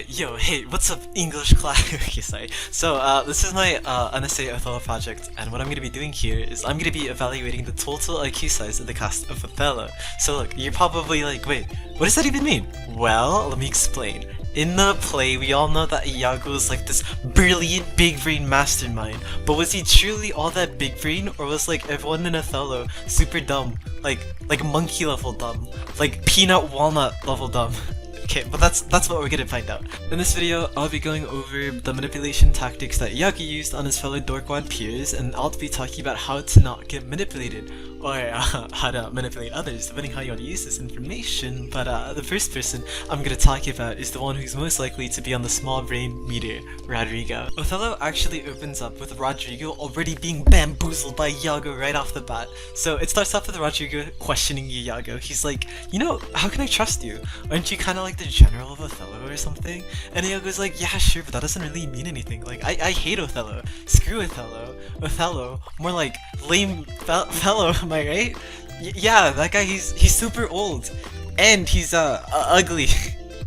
Alright, yo, hey, what's up, English class? Okay, sorry. So, this is my NSA Othello project, and what I'm gonna be doing here is I'm gonna be evaluating the total IQ size of the cast of Othello. So look, you're probably like, wait, what does that even mean? Well, let me explain. In the play, we all know that Iago is like this brilliant big brain mastermind, but was he truly all that big brain, or was like everyone in Othello super dumb? Like monkey level dumb? Like peanut walnut level dumb? Okay, but that's what we're gonna find out. In this video, I'll be going over the manipulation tactics that Iago used on his fellow dorkwad peers, and I'll be talking about how to not get manipulated, or how to manipulate others, depending how you want to use this information. But the first person I'm gonna talk about is the one who's most likely to be on the small brain meter, Rodrigo. Othello actually opens up with Rodrigo already being bamboozled by Iago right off the bat. So it starts off with Rodrigo questioning Iago. He's like, you know, how can I trust you? Aren't you kind of like the general of Othello or something? And Iago's like, yeah, sure, but that doesn't really mean anything. Like, I hate Othello. Screw Othello. Othello, more like lame fellow, am I right? Yeah, that guy, he's super old. And he's ugly.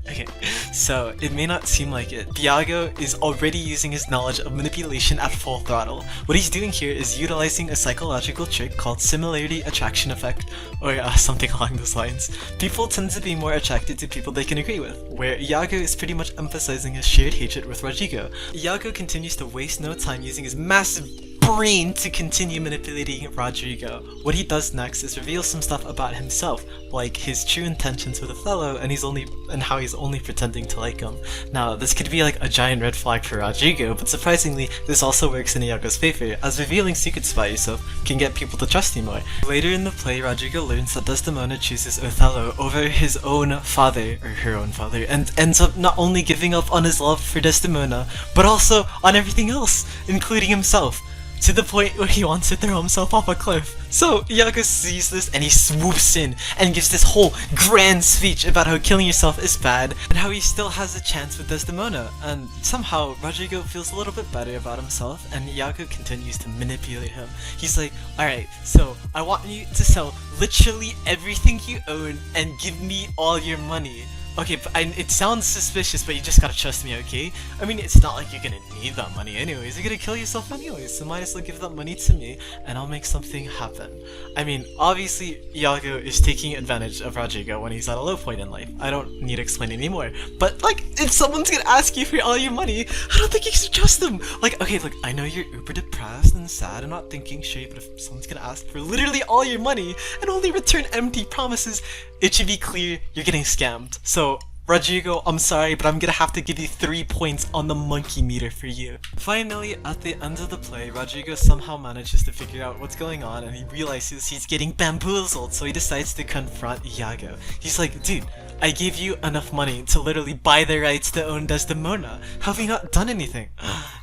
Okay, so it may not seem like it. Iago is already using his knowledge of manipulation at full throttle. What he's doing here is utilizing a psychological trick called similarity attraction effect, or something along those lines. People tend to be more attracted to people they can agree with, where Iago is pretty much emphasizing his shared hatred with Rodrigo. Iago continues to waste no time using his massive brain to continue manipulating Rodrigo. What he does next is reveal some stuff about himself, like his true intentions with Othello and how he's only pretending to like him. Now, this could be like a giant red flag for Rodrigo, but surprisingly, this also works in Iago's favor, as revealing secrets about yourself can get people to trust you more. Later in the play, Rodrigo learns that Desdemona chooses Othello over his own father, or her own father, and ends up not only giving up on his love for Desdemona, but also on everything else, including himself, to the point where he wants to throw himself off a cliff. So Iago sees this and he swoops in and gives this whole grand speech about how killing yourself is bad and how he still has a chance with Desdemona. And somehow Rodrigo feels a little bit better about himself, and Iago continues to manipulate him. He's like, alright, so I want you to sell literally everything you own and give me all your money. Okay, but it sounds suspicious, but you just gotta trust me, okay? I mean, it's not like you're gonna need that money anyways. You're gonna kill yourself anyways, so might as well give that money to me, and I'll make something happen. I mean, obviously, Iago is taking advantage of Rodrigo when he's at a low point in life. I don't need to explain anymore. But, like, if someone's gonna ask you for all your money, I don't think you should trust them! Like, okay, look, I know you're uber depressed and sad and not thinking straight, but if someone's gonna ask for literally all your money and only return empty promises, it should be clear you're getting scammed. So, Rodrigo, I'm sorry, but I'm gonna have to give you 3 points on the monkey meter for you. Finally, at the end of the play, Rodrigo somehow manages to figure out what's going on, and he realizes he's getting bamboozled, so he decides to confront Iago. He's like, dude, I gave you enough money to literally buy the rights to own Desdemona. Have you not done anything?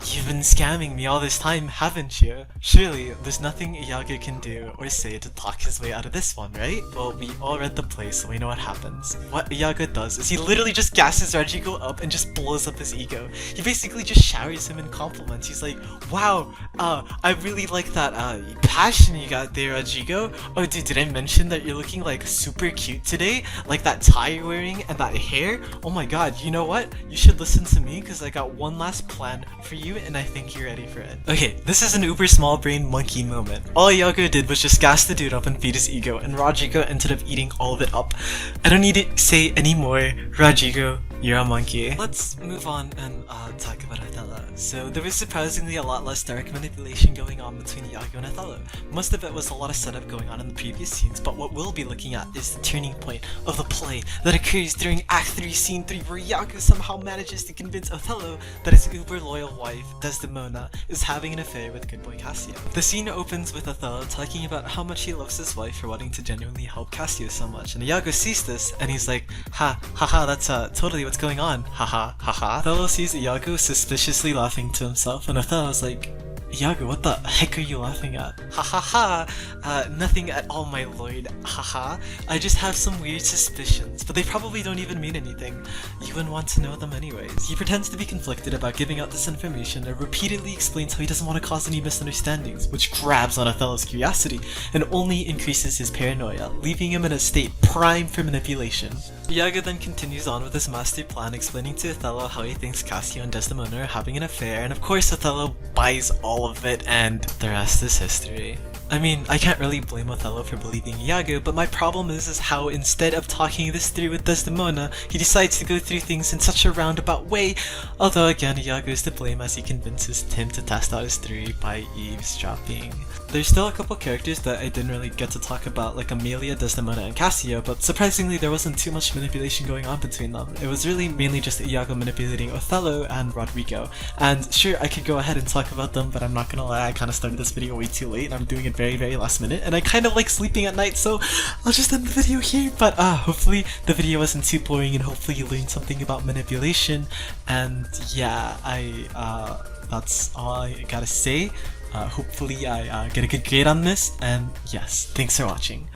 You've been scamming me all this time, haven't you? Surely, there's nothing Iago can do or say to talk his way out of this one, right? Well, we all read the play, so we know what happens. What Iago does is he literally just gasses Rodrigo up and just blows up his ego. He basically just showers him in compliments. He's like, wow, I really like that passion you got there, Rodrigo. Oh dude, did I mention that you're looking like super cute today? Like that tie you're wearing and that hair? Oh my god, you know what? You should listen to me because I got one last plan for you and I think you're ready for it. Okay, this is an uber small brain monkey moment. All Iago did was just gas the dude up and feed his ego, and Rodrigo ended up eating all of it up. I don't need to say anymore. Rodrigo, you're a monkey. Let's move on and talk about Othello. So there was surprisingly a lot less dark manipulation going on between Iago and Othello. Most of it was a lot of setup going on in the previous scenes, but what we'll be looking at is the turning point of the play that occurs during Act 3, Scene 3, where Iago somehow manages to convince Othello that his uber loyal wife, Desdemona, is having an affair with good boy Cassio. The scene opens with Othello talking about how much he loves his wife for wanting to genuinely help Cassio so much, and Iago sees this and he's like, haha, that's totally what's going on, haha, haha. Othello sees Iago suspiciously laughing to himself, and Othello's like, Iago, what the heck are you laughing at? Ha ha ha! Nothing at all, my lord. Haha. I just have some weird suspicions, but they probably don't even mean anything. You wouldn't want to know them anyways. He pretends to be conflicted about giving out this information and repeatedly explains how he doesn't want to cause any misunderstandings, which grabs on Othello's curiosity and only increases his paranoia, leaving him in a state prime for manipulation. Iago then continues on with his master plan, explaining to Othello how he thinks Cassio and Desdemona are having an affair, and of course Othello buys all of it, and the rest is history. I mean, I can't really blame Othello for believing Iago, but my problem is how instead of talking this through with Desdemona, he decides to go through things in such a roundabout way, although again Iago is to blame as he convinces Tim to test out his theory by eavesdropping. There's still a couple characters that I didn't really get to talk about, like Amelia, Desdemona, and Cassio, but surprisingly there wasn't too much manipulation going on between them. It was really mainly just Iago manipulating Othello and Rodrigo, and sure, I could go ahead and talk about them, but I'm not gonna lie, I kinda started this video way too late, and I'm doing it very last minute, and I kind of like sleeping at night, so I'll just end the video here. But hopefully the video wasn't too boring, and hopefully you learned something about manipulation. And yeah, that's all I gotta say. Hopefully I get a good grade on this, and yes, thanks for watching.